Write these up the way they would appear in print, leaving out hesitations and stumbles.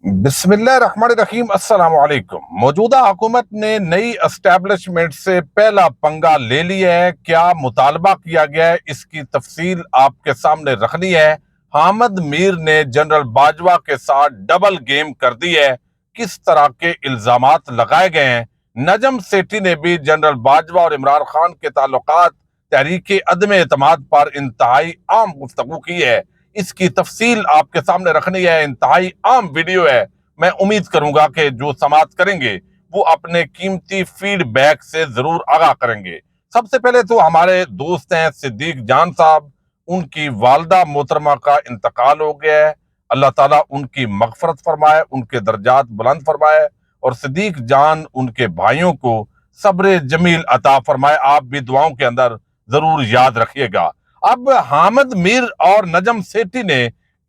بسم اللہ الرحمن الرحیم۔ السلام علیکم۔ موجودہ حکومت نے نئی اسٹیبلشمنٹ سے پہلا پنگا لے لیا ہے۔ کیا مطالبہ کیا گیا ہے، اس کی تفصیل آپ کے سامنے رکھنی ہے۔ حامد میر نے جنرل باجوہ کے ساتھ ڈبل گیم کر دی ہے۔ کس طرح کے الزامات لگائے گئے ہیں۔ نجم سیٹھی نے بھی جنرل باجوہ اور عمران خان کے تعلقات تحریک عدم اعتماد پر انتہائی عام گفتگو کی ہے۔ اس کی تفصیل آپ کے سامنے رکھنی ہے۔ انتہائی عام ویڈیو ہے۔ میں امید کروں گا کہ جو سماعت کریں گے وہ اپنے قیمتی فیڈ بیک سے ضرور آگاہ کریں گے۔ سب سے پہلے تو ہمارے دوست ہیں صدیق جان صاحب، ان کی والدہ محترمہ کا انتقال ہو گیا ہے۔ اللہ تعالیٰ ان کی مغفرت فرمائے، ان کے درجات بلند فرمائے، اور صدیق جان ان کے بھائیوں کو صبر جمیل عطا فرمائے۔ آپ بھی دعاؤں کے اندر ضرور یاد رکھیے گا۔ اب حامد میر اور نجم سیٹھی نے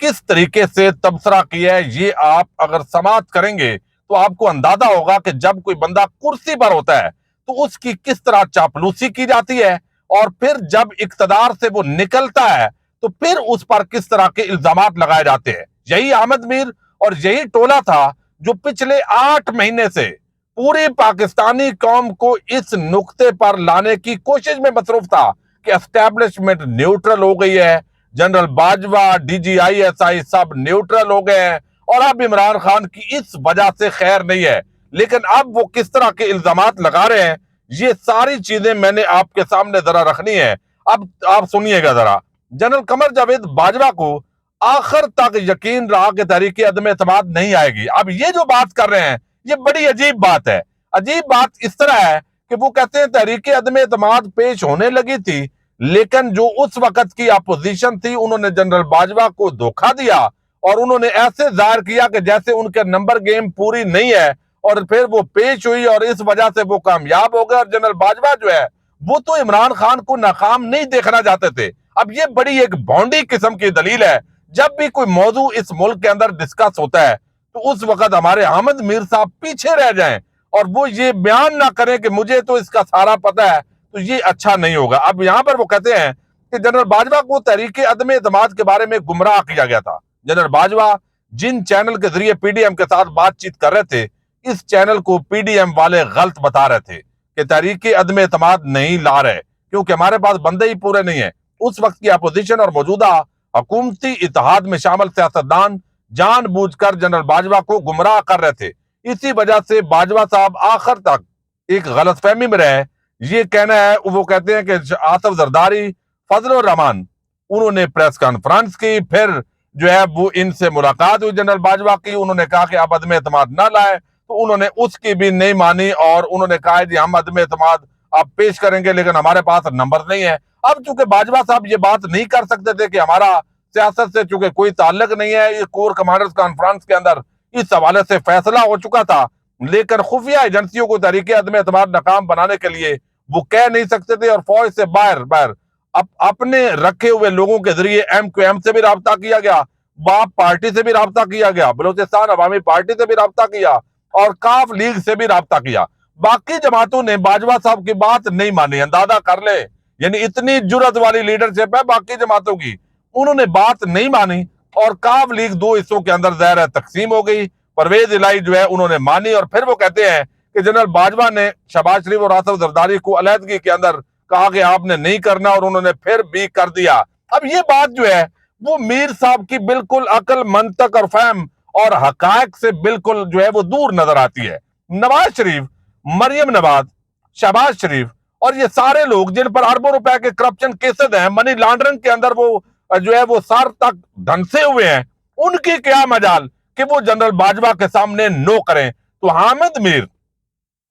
کس طریقے سے تبصرہ کیا ہے، یہ آپ اگر سماعت کریں گے تو آپ کو اندازہ ہوگا کہ جب کوئی بندہ کرسی پر ہوتا ہے تو اس کی کس طرح چاپلوسی کی جاتی ہے، اور پھر جب اقتدار سے وہ نکلتا ہے تو پھر اس پر کس طرح کے الزامات لگائے جاتے ہیں۔ یہی حامد میر اور یہی ٹولہ تھا جو پچھلے 8 مہینے سے پوری پاکستانی قوم کو اس نقطے پر لانے کی کوشش میں مصروف تھا کہ اسٹیبلشمنٹ نیوٹرل ہو گئی ہے، general Bajwa, D G I S I سب نیوٹرل ہو گئے ہیں، اور اب عمران خان کی اس وجہ سے خیر نہیں ہے۔ لیکن اب وہ کس طرح کے الزامات لگا رہے ہیں، یہ ساری چیزیں میں نے آپ کے سامنے ذرا رکھنی ہے۔ اب آپ سنیے گا ذرا۔ جنرل قمر جاوید باجوہ کو آخر تک یقین رہا کہ تحریک عدم اعتماد نہیں آئے گی۔ اب یہ جو بات کر رہے ہیں یہ بڑی عجیب بات ہے۔ عجیب بات اس طرح ہے کہ وہ کہتے ہیں تحریک عدم اعتماد پیش ہونے لگی تھی، لیکن جو اس وقت کی اپوزیشن تھی انہوں نے جنرل باجوہ کو دھوکہ دیا، اور انہوں نے ایسے ظاہر کیا کہ جیسے ان کے نمبر گیم پوری نہیں ہے، اور پھر وہ پیش ہوئی اور اس وجہ سے وہ کامیاب ہو گئے۔ اور جنرل باجوہ جو ہے وہ تو عمران خان کو ناکام نہیں دیکھنا چاہتے تھے۔ اب یہ بڑی ایک بھونڈی قسم کی دلیل ہے۔ جب بھی کوئی موضوع اس ملک کے اندر ڈسکس ہوتا ہے تو اس وقت ہمارے حامد میر صاحب پیچھے رہ جائیں اور وہ یہ بیان نہ کریں کہ مجھے تو اس کا سارا پتہ ہے، تو یہ اچھا نہیں ہوگا۔ اب یہاں پر وہ کہتے ہیں کہ جنرل باجوہ کو تحریک عدم اعتماد کے بارے میں گمراہ کیا گیا تھا۔ جنرل باجوہ جن چینل کے ذریعے پی ڈی ایم کے ساتھ بات چیت کر رہے تھے، اس چینل کو پی ڈی ایم والے غلط بتا رہے تھے کہ تحریک عدم اعتماد نہیں لا رہے کیونکہ ہمارے پاس بندے ہی پورے نہیں ہیں۔ اس وقت کی اپوزیشن اور موجودہ حکومتی اتحاد میں شامل سیاستدان جان بوجھ کر جنرل باجوہ کو گمراہ کر رہے تھے۔ اسی وجہ سے باجوہ صاحب آخر تک ایک غلط فہمی میں رہے۔ یہ کہنا ہے، وہ کہتے ہیں کہ آصف زرداری، فضل الرحمان، انہوں نے پریس کانفرنس کی، پھر جو ہے وہ ان سے ملاقات ہوئی جنرل باجوہ کی، انہوں نے کہا کہ آپ عدم اعتماد نہ لائے، تو انہوں نے اس کی بھی نہیں مانی، اور انہوں نے کہا جی ہم عدم اعتماد آپ پیش کریں گے لیکن ہمارے پاس نمبر نہیں ہے۔ اب چونکہ باجوہ صاحب یہ بات نہیں کر سکتے تھے کہ ہمارا سیاست سے چونکہ کوئی تعلق نہیں ہے، یہ کور کمانڈرز کانفرنس کے اندر اس حوالے سے فیصلہ ہو چکا تھا، لیکن خفیہ ایجنسیوں کو تحریک عدم اعتماد ناکام بنانے کے لیے وہ کہہ نہیں سکتے تھے، اور فوج سے باہر اپنے رکھے ہوئے لوگوں کے ذریعے ایم کیو ایم سے بھی رابطہ کیا گیا، باپ پارٹی سے بھی رابطہ کیا گیا، بلوچستان عوامی پارٹی سے بھی رابطہ کیا، اور کاف لیگ سے بھی رابطہ کیا۔ باقی جماعتوں نے باجوہ صاحب کی بات نہیں مانی۔ اندازہ کر لے، یعنی اتنی جرت والی لیڈرشپ ہے باقی جماعتوں کی، انہوں نے بات نہیں مانی، اور کاف لیگ 2 حصوں کے اندر ظاہر ہے تقسیم ہو گئی۔ پرویز الہی جو ہے انہوں نے مانی، اور پھر وہ کہتے ہیں کہ جنرل باجوہ نے شہباز شریف اور آصف زرداری کو علیحدگی کے اندر کہا کہ آپ نے نہیں کرنا، اور انہوں نے پھر بھی کر دیا۔ اب یہ بات جو ہے وہ میر صاحب کی بالکل عقل، منطق اور فہم اور حقائق سے بالکل جو ہے وہ دور نظر آتی ہے۔ نواز شریف، مریم نواز، شہباز شریف اور یہ سارے لوگ جن پر اربوں روپے کے کرپشن کیسز ہیں، منی لانڈرنگ کے اندر وہ جو ہے وہ سر تک دھنسے ہوئے ہیں، ان کی کیا مجال کہ وہ جنرل باجوہ کے سامنے نو کریں۔ تو حامد میر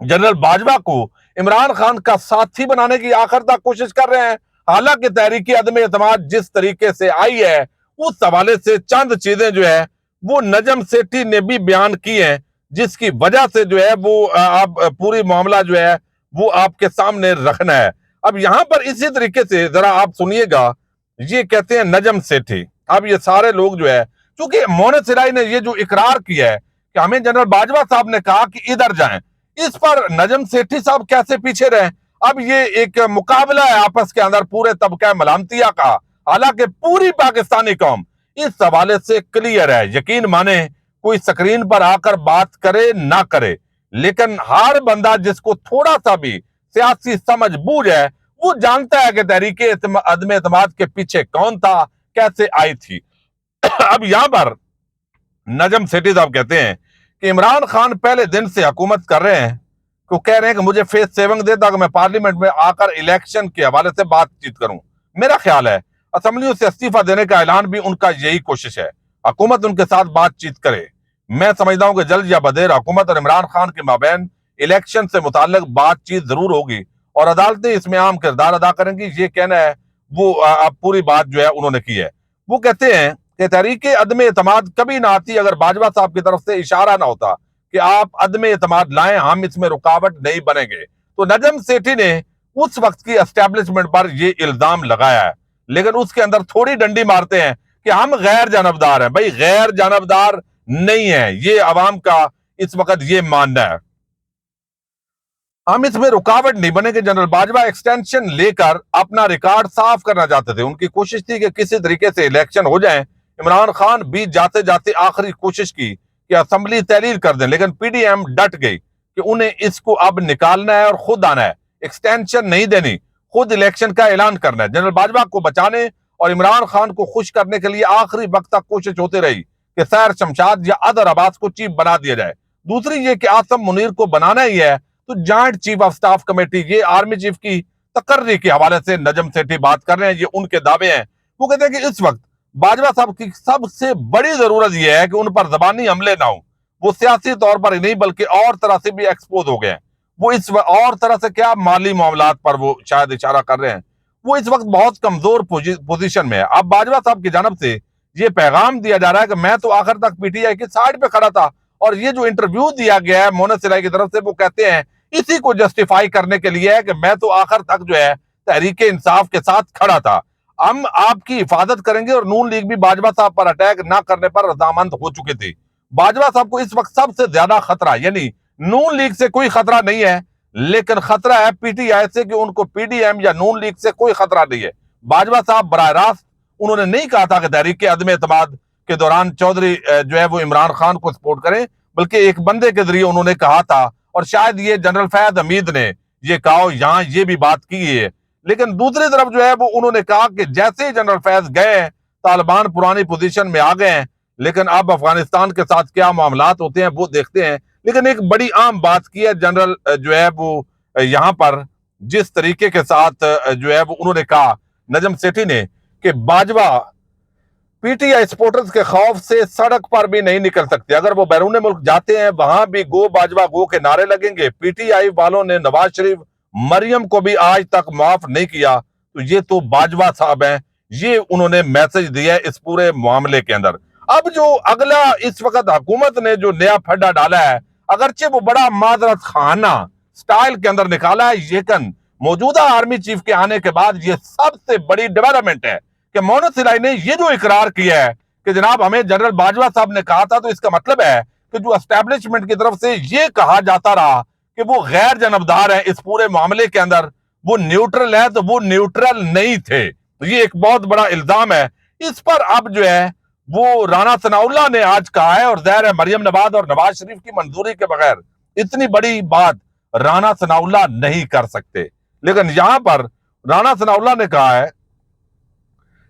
جنرل باجوہ کو عمران خان کا ساتھی بنانے کی آخر تک کوشش کر رہے ہیں، حالانکہ تحریک عدم اعتماد جس طریقے سے آئی ہے اس حوالے سے چند چیزیں جو ہے وہ نجم سیٹھی نے بھی بیان کی ہیں، جس کی وجہ سے جو ہے وہ آپ پوری معاملہ جو ہے وہ آپ کے سامنے رکھنا ہے۔ اب یہاں پر اسی طریقے سے ذرا آپ سنیے گا، یہ کہتے ہیں نجم سیٹھی، اب یہ سارے لوگ جو ہے چونکہ مونس الہی نے یہ جو اقرار کیا ہے کہ ہمیں جنرل باجوہ صاحب نے کہا کہ ادھر جائیں، اس پر نجم سیٹھی صاحب کیسے پیچھے رہے؟ اب یہ ایک مقابلہ ہے آپس کے اندر پورے طبقہ ملامتیہ کا، حالانکہ پوری پاکستانی قوم اس حوالے سے کلیئر ہے۔ یقین مانیں کوئی سکرین پر آ کر بات کرے نہ کرے، لیکن ہر بندہ جس کو تھوڑا سا بھی سیاسی سمجھ بوجھ ہے وہ جانتا ہے کہ تحریک عدم اعتماد کے پیچھے کون تھا، کیسے آئی تھی۔ اب یہاں پر نجم سیٹھی صاحب کہتے ہیں کہ عمران خان پہلے دن سے حکومت کر رہے ہیں، وہ کہہ رہے ہیں کہ مجھے فیس 7 دے تاکہ میں پارلیمنٹ میں آ کر الیکشن کے حوالے سے بات چیت کروں۔ میرا خیال ہے اسمبلیوں سے استعفیٰ دینے کا اعلان بھی ان کا یہی کوشش ہے، حکومت ان کے ساتھ بات چیت کرے۔ میں سمجھتا ہوں کہ جلد یا بدیر حکومت اور عمران خان کے مابین الیکشن سے متعلق بات چیت ضرور ہوگی اور عدالتیں اس میں اہم کردار ادا کریں گی، یہ کہنا ہے وہ پوری بات جو ہے انہوں نے کی ہے۔ وہ کہتے ہیں کہ تحریک عدم اعتماد کبھی نہ آتی اگر باجوہ صاحب کی طرف سے اشارہ نہ ہوتا کہ آپ عدم اعتماد لائیں، ہم اس میں رکاوٹ نہیں بنیں گے۔ تو نجم سیٹھی نے اس وقت کی اسٹیبلشمنٹ پر یہ الزام لگایا ہے، لیکن اس کے اندر تھوڑی ڈنڈی مارتے ہیں کہ ہم غیر جانبدار ہیں۔ بھائی غیر جانبدار نہیں ہے، یہ عوام کا اس وقت یہ ماننا ہے، ہم اس میں رکاوٹ نہیں بنے گے۔ جنرل باجوہ ایکسٹینشن لے کر اپنا ریکارڈ صاف کرنا چاہتے تھے، ان کی کوشش تھی کہ کسی طریقے سے الیکشن ہو جائیں۔ عمران خان بھی جاتے جاتے آخری کوشش کی کہ اسمبلی تحلیل کر دیں، لیکن پی ڈی ایم ڈٹ گئی کہ انہیں اس کو اب نکالنا ہے اور خود آنا ہے، ایکسٹینشن نہیں دینی، خود الیکشن کا اعلان کرنا ہے۔ جنرل باجوہ کو بچانے اور عمران خان کو خوش کرنے کے لیے آخری وقت تک کوشش ہوتی رہی کہ سیر شمشاد یا اظہر عباس کو چیف بنا دیا جائے۔ دوسری یہ کہ عاصم منیر کو بنانا ہی ہے تو joint chief of staff committee, یہ آرمی چیف کی تقرری کے حوالے سے نجم سیٹھی بات کر رہے ہیں، یہ ان کے دعوے ہیں۔ وہ کہتے ہیں کہ اس وقت باجوہ صاحب کی سب سے بڑی ضرورت یہ ہے کہ ان پر زبانی حملے نہ ہوں، وہ سیاسی طور پر ہی نہیں بلکہ اور طرح سے بھی ایکسپوز ہو گئے ہیں۔ وہ اس وقت اور طرح سے کیا مالی معاملات پر وہ شاید اشارہ کر رہے ہیں، وہ اس وقت بہت کمزور پوزیشن میں ہے۔ اب باجوہ صاحب کی جانب سے یہ پیغام دیا جا رہا ہے کہ میں تو آخر تک پی ٹی آئی کی سائڈ پہ کھڑا تھا، اور یہ جو انٹرویو دیا گیا ہے مونس الہی کی طرف سے، وہ کہتے ہیں اسی کو جسٹیفائی کرنے کے لیے ہے کہ میں تو آخر تک جو ہے تحریک انصاف کے ساتھ کھڑا تھا، ہم آپ کی حفاظت کریں گے۔ اور نون لیگ بھی باجوہ صاحب پر اٹیک نہ کرنے پر رضامند ہو چکے تھے۔ باجوہ صاحب کو اس وقت سب سے زیادہ خطرہ، یعنی نون لیگ سے کوئی خطرہ نہیں ہے، لیکن خطرہ ہے پی ٹی آئی سے، کہ ان کو پی ڈی ایم یا نون لیگ سے کوئی خطرہ نہیں ہے۔ باجوہ صاحب براہ راست انہوں نے نہیں کہا تھا کہ تحریک عدم اعتماد کے دوران چودھری جو ہے وہ عمران خان کو سپورٹ کریں، بلکہ ایک بندے کے ذریعے انہوں نے کہا تھا، اور شاید یہ جنرل فیض حمید نے یہ کہا، یہاں یہ بھی بات کی ہے۔ لیکن دوسری طرف جو ہے وہ انہوں نے کہا کہ جیسے ہی جنرل فیض گئے ہیں طالبان پرانی پوزیشن میں آ گئے ہیں، لیکن اب افغانستان کے ساتھ کیا معاملات ہوتے ہیں وہ دیکھتے ہیں۔ لیکن ایک بڑی عام بات کی ہے جنرل جو ہے وہ یہاں پر جس طریقے کے ساتھ جو ہے وہ انہوں نے کہا نجم سیٹھی نے کہ Bajwa P T I supporters کے خوف سے سڑک پر بھی نہیں نکل سکتے، اگر وہ بیرون ملک جاتے ہیں وہاں بھی گو باجوہ گو کے نعرے لگیں گے۔ پی ٹی آئی والوں نے نواز شریف مریم کو بھی آج تک معاف نہیں کیا، تو یہ تو باجوہ صاحب ہیں، یہ انہوں نے میسج دیا ہے اس پورے معاملے کے اندر۔ اب جو اگلا اس وقت حکومت نے جو نیا پھڈا ڈالا ہے، اگرچہ وہ بڑا معذرت خانہ سٹائل کے اندر نکالا ہے، لیکن موجودہ آرمی چیف کے آنے کے بعد یہ سب سے بڑی ڈیولپمنٹ ہے کہ مونس الہی نے یہ جو اقرار کیا ہے کہ جناب ہمیں جنرل باجوہ صاحب نے کہا تھا، تو اس کا مطلب ہے کہ جو اسٹیبلشمنٹ کی طرف سے یہ کہا جاتا رہا کہ وہ غیر جانبدار ہیں اس پورے معاملے کے اندر، وہ نیوٹرل ہے، تو وہ نیوٹرل نہیں تھے۔ تو یہ ایک بہت بڑا الزام ہے۔ اس پر اب جو ہے وہ رانا ثناء اللہ نے آج کہا ہے، اور ظاہر ہے مریم نواز اور نواز شریف کی منظوری کے بغیر اتنی بڑی بات رانا ثناء اللہ نہیں کر سکتے، لیکن یہاں پر رانا ثناء اللہ نے کہا ہے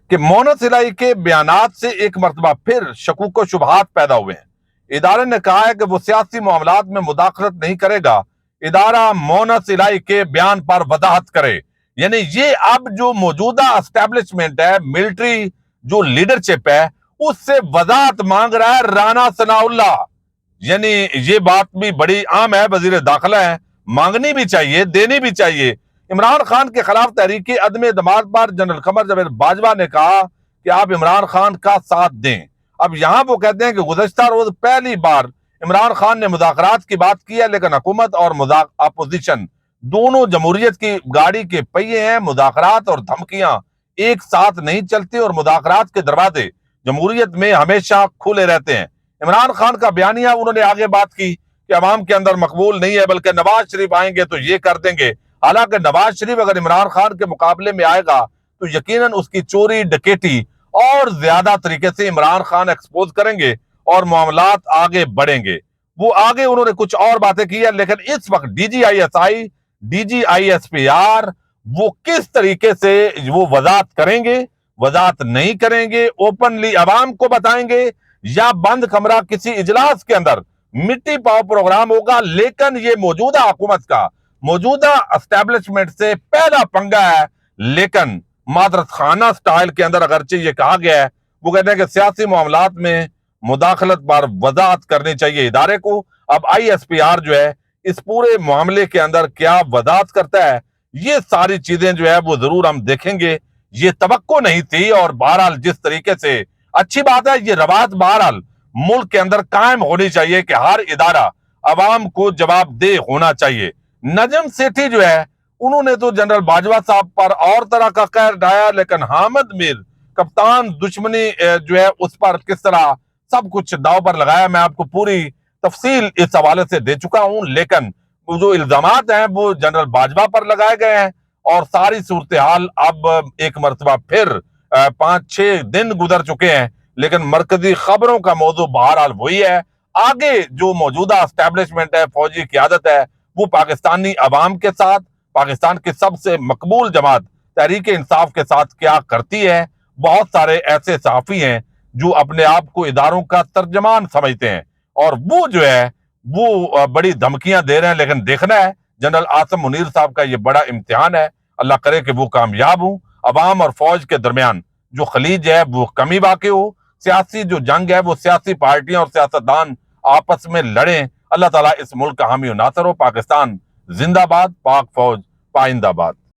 کہ مونس الہی کے بیانات سے ایک مرتبہ پھر شکوک و شبہات پیدا ہوئے ہیں۔ ادارے نے کہا ہے کہ وہ سیاسی معاملات میں مداخلت نہیں کرے گا، ادارہ مونس الہی کے بیان پر وضاحت کرے۔ یعنی یہ اب جو موجودہ اسٹیبلشمنٹ ہے، ملٹری جو لیڈرشپ ہے، اس سے وضاحت مانگ رہا ہے رانا ثناء اللہ۔ یعنی یہ بات بھی بڑی عام ہے، وزیر داخلہ ہے، مانگنی بھی چاہیے، دینی بھی چاہیے۔ عمران خان کے خلاف تحریک عدم اعتماد پر جنرل قمر جاوید باجوہ نے کہا کہ آپ عمران خان کا ساتھ دیں۔ اب یہاں وہ کہتے ہیں کہ گزشتہ روز پہلی بار عمران خان نے مذاکرات کی بات کی ہے، لیکن حکومت اور اپوزیشن دونوں جمہوریت کی گاڑی کے پہیے ہیں، مذاکرات اور دھمکیاں ایک ساتھ نہیں چلتے، اور مذاکرات کے دروازے جمہوریت میں ہمیشہ کھلے رہتے ہیں۔ عمران خان کا بیانیہ انہوں نے آگے بات کی کہ عوام کے اندر مقبول نہیں ہے، بلکہ نواز شریف آئیں گے تو یہ کر دیں گے۔ حالانکہ نواز شریف اگر عمران خان کے مقابلے میں آئے گا تو یقیناً اس کی چوری ڈکیٹی اور زیادہ طریقے سے عمران خان ایکسپوز کریں گے، اور معاملات آگے بڑھیں گے. وہ آگے انہوں نے کچھ اور باتیں کی ہیں، لیکن اس وقت D G I S I, D G I S P R وہ کس طریقے سے وہ وضاحت کریں گے، وضاحت نہیں کریں گے، اوپنلی عوام کو بتائیں گے، یا بند کمرہ کسی اجلاس کے اندر مٹی پاؤ پروگرام ہوگا. لیکن یہ موجودہ حکومت کا موجودہ اسٹیبلشمنٹ سے پہلا پنگا ہے. لیکن معذرت خانہ سٹائل کے اندر اگرچہ یہ کہا گیا ہے، وہ کہتے ہیں کہ سیاسی معاملات میں مداخلت پر وضاحت کرنی چاہیے ادارے کو. اب آئی ایس پی آر جو ہے اس پورے معاملے کے اندر کیا وضاحت کرتا ہے، یہ ساری چیزیں جو ہے وہ ضرور ہم دیکھیں گے. یہ توقع نہیں تھی، اور بہرحال جس طریقے سے اچھی بات ہے، یہ روایت بہرحال ملک کے اندر قائم ہونی چاہیے کہ ہر ادارہ عوام کو جواب دہ ہونا چاہیے. نجم سیٹھی جو ہے انہوں نے تو جنرل باجوہ صاحب پر اور طرح کا قہر ڈھایا، لیکن حامد میر کپتان دشمنی جو ہے اس پر کس طرح سب کچھ داؤ پر لگایا، میں آپ کو پوری تفصیل اس حوالے سے دے چکا ہوں. لیکن جو الزامات ہیں وہ جنرل باجوہ پر لگائے گئے ہیں، اور ساری صورتحال اب ایک مرتبہ پھر 5-6 دن گزر چکے ہیں، لیکن مرکزی خبروں کا موضوع بہرحال وہی ہے. آگے جو موجودہ اسٹیبلشمنٹ ہے، فوجی قیادت ہے، وہ پاکستانی عوام کے ساتھ، پاکستان کی سب سے مقبول جماعت تحریک انصاف کے ساتھ کیا کرتی ہے. بہت سارے ایسے صحافی ہیں جو اپنے آپ کو اداروں کا ترجمان سمجھتے ہیں، اور وہ جو ہے وہ بڑی دھمکیاں دے رہے ہیں. لیکن دیکھنا ہے، جنرل عاصم منیر صاحب کا یہ بڑا امتحان ہے. اللہ کرے کہ وہ کامیاب ہوں، عوام اور فوج کے درمیان جو خلیج ہے وہ کمی واقع ہو، سیاسی جو جنگ ہے وہ سیاسی پارٹیاں اور سیاستدان آپس میں لڑیں. اللہ تعالیٰ اس ملک کا حامی و ناصر ہو. پاکستان زندہ باد، پاک فوج پائندہ باد.